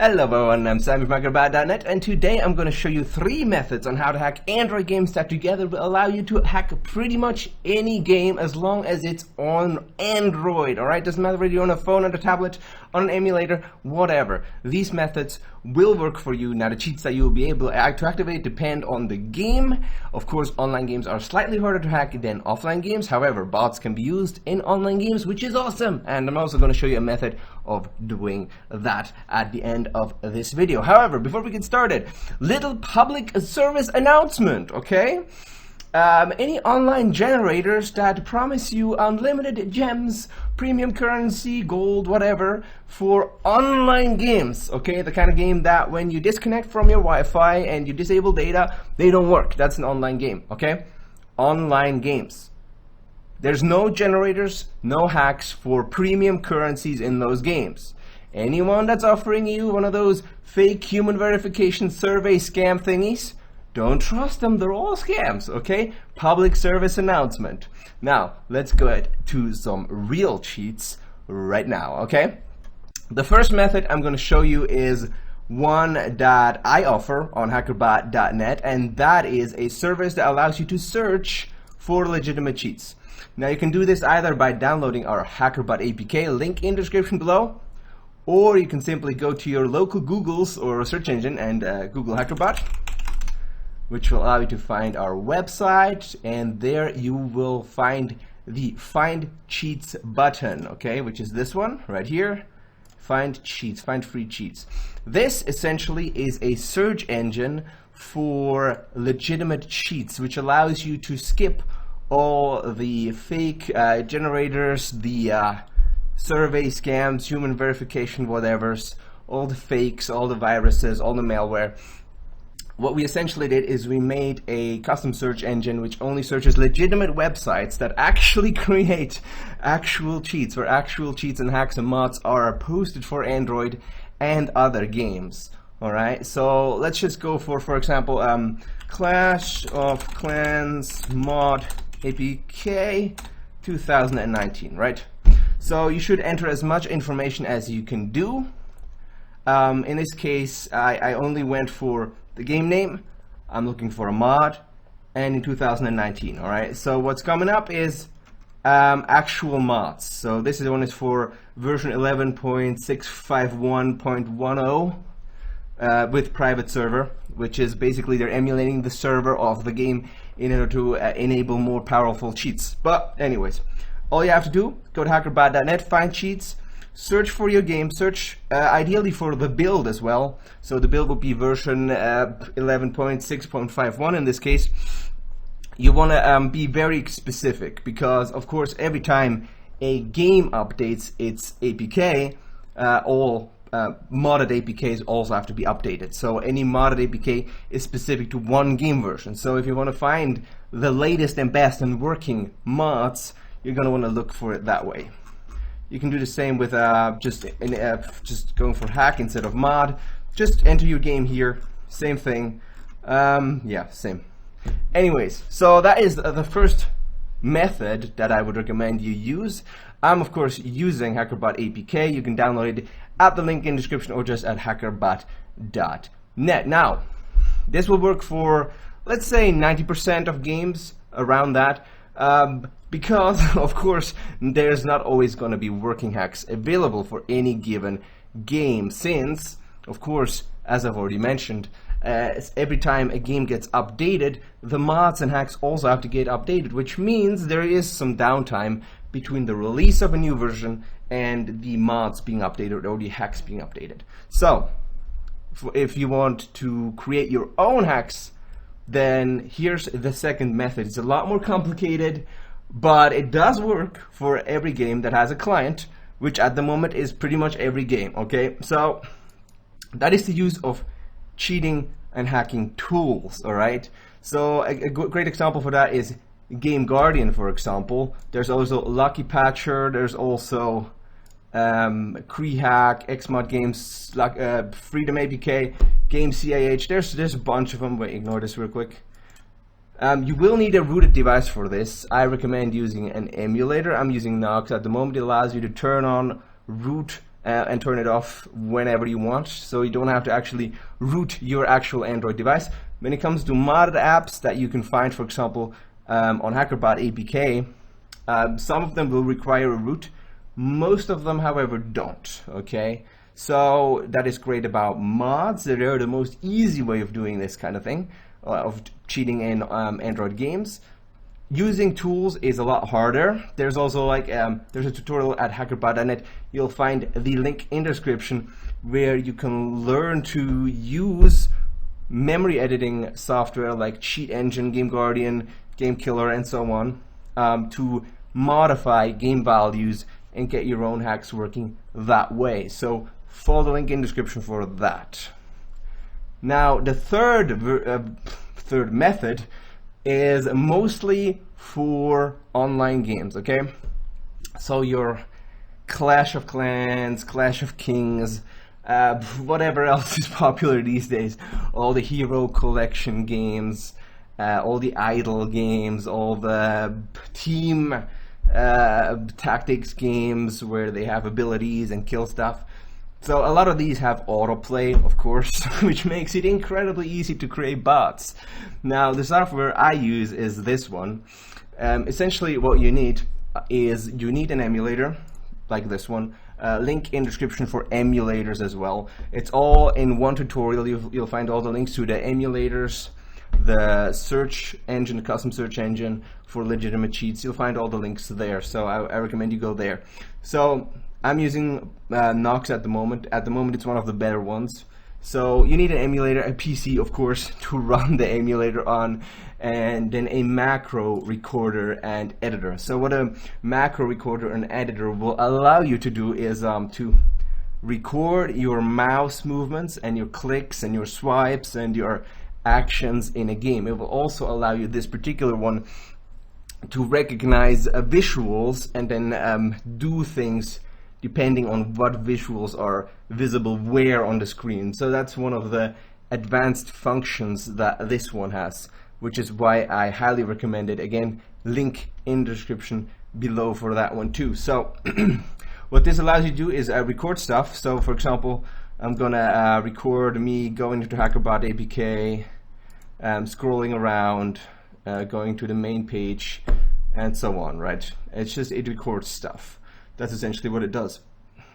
Hello everyone, I'm Sam from HackerBot.net, and today I'm going to show you 3 methods on how to hack Android games that together will allow you to hack pretty much any game as long as it's on Android, alright? Doesn't matter whether you're on a phone, on a tablet, on an emulator, whatever. These methods will work for you. Now the cheats that you will be able to activate depend on the game. Of course, online games are slightly harder to hack than offline games. However, bots can be used in online games, which is awesome. And I'm also going to show you a method of doing that at the end of this video. However, before we get started, little public service announcement, okay? Any online generators that promise you unlimited gems, premium currency, gold, whatever, for online games, okay? The kind of game that when you disconnect from your Wi-Fi and you disable data, they don't work. That's an online game, okay? Online games. There's no generators, no hacks for premium currencies in those games. Anyone that's offering you one of those fake human verification survey scam thingies, don't trust them, they're all scams, okay? Public service announcement. Now, let's go to some real cheats right now, okay? The first method I'm going to show you is one that I offer on HackerBot.net, and that is a service that allows you to search for legitimate cheats. Now, you can do this either by downloading our HackerBot APK, link in description below, or you can simply go to your local Googles or search engine and Google HackerBot, which will allow you to find our website, and there you will find the Find Cheats button, okay, which is this one right here. Find cheats, find free cheats. This essentially is a search engine for legitimate cheats, which allows you to skip all the fake generators, the survey scams, human verification, whatevers, all the fakes, all the viruses, all the malware. What we essentially did is we made a custom search engine which only searches legitimate websites that actually create actual cheats, where actual cheats and hacks and mods are posted for Android and other games. Alright, so let's just go for example, Clash of Clans mod APK 2019, right? So you should enter as much information as you can do. In this case, I only went for the game name. I'm looking for a mod, and in 2019. All right. So what's coming up is actual mods. So this one is for version 11.651.10 with private server, which is basically they're emulating the server of the game in order to enable more powerful cheats. But anyways, all you have to do, go to HackerBot.net, find cheats. Search for your game, search ideally for the build as well. So the build would be version 11.6.51 in this case. You want to be very specific because, of course, every time a game updates its APK, all modded APKs also have to be updated. So any modded APK is specific to one game version. So if you want to find the latest and best and working mods, you're going to want to look for it that way. You can do the same with just going for hack instead of mod. Just enter your game here, same thing. Yeah, same. Anyways, so that is the first method that I would recommend you use. I'm of course using HackerBot APK. You can download it at the link in the description or just at HackerBot.net. Now, this will work for, let's say, 90% of games, around that. Because, of course, there's not always going to be working hacks available for any given game, since, of course, as I've already mentioned, every time a game gets updated, the mods and hacks also have to get updated, which means there is some downtime between the release of a new version and the mods being updated or the hacks being updated. So, if you want to create your own hacks, then here's the second method. It's a lot more complicated, but it does work for every game that has a client, which at the moment is pretty much every game, okay? So that is the use of cheating and hacking tools, all right? So a great example for that is Game Guardian, for example. There's also Lucky Patcher, there's also Crehack, Xmod Games, Freedom APK, Game CAH. There's a bunch of them. Wait, ignore this real quick. You will need a rooted device for this. I recommend using an emulator. I'm using Nox at the moment. It allows you to turn on root and turn it off whenever you want, so you don't have to actually root your actual Android device. When it comes to modded apps that you can find, for example, on HackerBot APK, some of them will require a root. Most of them, however, don't. Okay, so that is great about mods. They're the most easy way of doing this kind of thing, of cheating in Android games. Using tools is a lot harder. There's also there's a tutorial at HackerBot.net. You'll find the link in the description where you can learn to use memory editing software like Cheat Engine, Game Guardian, Game Killer, and so on, to modify game values and get your own hacks working that way. So follow the link in the description for that. Now the third method is mostly for online games, okay? So your Clash of Clans, Clash of Kings, whatever else is popular these days, all the hero collection games, all the idle games, all the team tactics games where they have abilities and kill stuff. So a lot of these have autoplay, of course, which makes it incredibly easy to create bots. Now the software I use is this one. Essentially what you need is an emulator like this one. Link in description for emulators as well. It's all in one tutorial. You'll find all the links to the emulators, the search engine, the custom search engine for legitimate cheats. You'll find all the links there, so I recommend you go there. So I'm using Nox at the moment. At the moment it's one of the better ones. So you need an emulator, a PC of course, to run the emulator on, and then a macro recorder and editor. So what a macro recorder and editor will allow you to do is to record your mouse movements and your clicks and your swipes and your actions in a game. It will also allow you, this particular one, to recognize visuals and then do things depending on what visuals are visible where on the screen. So that's one of the advanced functions that this one has, which is why I highly recommend it. Again, link in the description below for that one too. So what this allows you to do is record stuff. So for example, I'm gonna record me going into HackerBot APK, scrolling around, going to the main page, and so on, right? It records stuff. That's essentially what it does.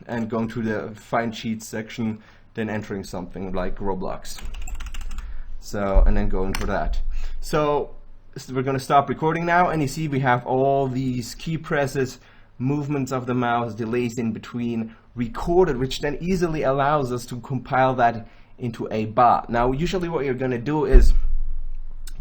And going to the find cheats section, then entering something like Roblox. So, and then going for that. So we're going to stop recording now, and you see we have all these key presses, movements of the mouse, delays in between recorded, which then easily allows us to compile that into a bot. Now usually what you're going to do is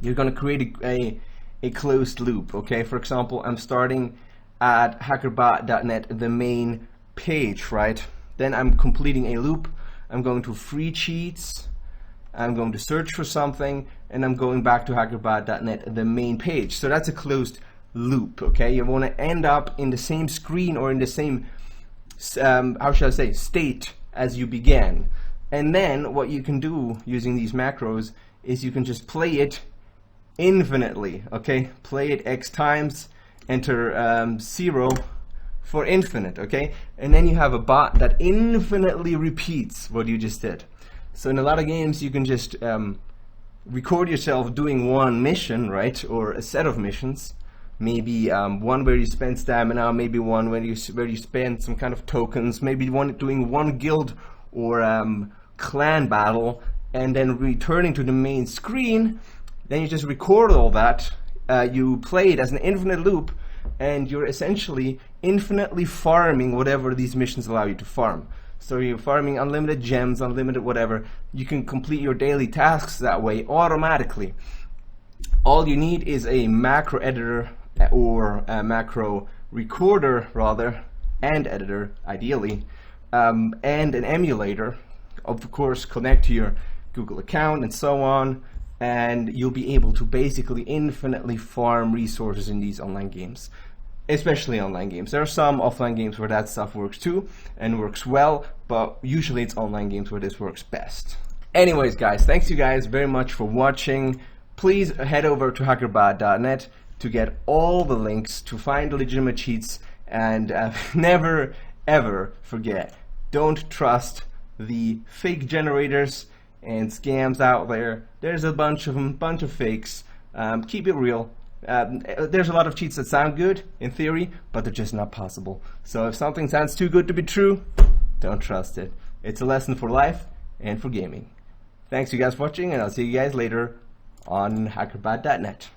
you're going to create a closed loop. Okay, for example, I'm starting at HackerBot.net, the main page, right? Then I'm completing a loop. I'm going to free cheats, I'm going to search for something, and I'm going back to HackerBot.net, the main page. So that's a closed loop, okay? You want to end up in the same screen or in the same, how should I say, state as you began. And then what you can do using these macros is you can just play it infinitely, okay? Play it X times, enter 0 for infinite, okay? And then you have a bot that infinitely repeats what you just did. So in a lot of games you can just record yourself doing one mission, right? Or a set of missions. Maybe one where you spend stamina, maybe one where you spend some kind of tokens, maybe one doing one guild or clan battle, and then returning to the main screen. Then you just record all that. You play it as an infinite loop, and you're essentially infinitely farming whatever these missions allow you to farm. So you're farming unlimited gems, unlimited whatever. You can complete your daily tasks that way automatically. All you need is a macro editor or a macro recorder rather, and editor ideally, and an emulator. Of course, connect to your Google account and so on, and you'll be able to basically infinitely farm resources in these online games. Especially online games. There are some offline games where that stuff works too and works well, but usually it's online games where this works best. Anyways guys, thanks you guys very much for watching. Please head over to HackerBot.net to get all the links to find legitimate cheats, and never ever forget, don't trust the fake generators and scams out there. There's a bunch of them, bunch of fakes. Keep it real. There's a lot of cheats that sound good in theory, but they're just not possible. So if something sounds too good to be true, don't trust it. It's a lesson for life and for gaming. Thanks you guys for watching, and I'll see you guys later on HackerBot.net.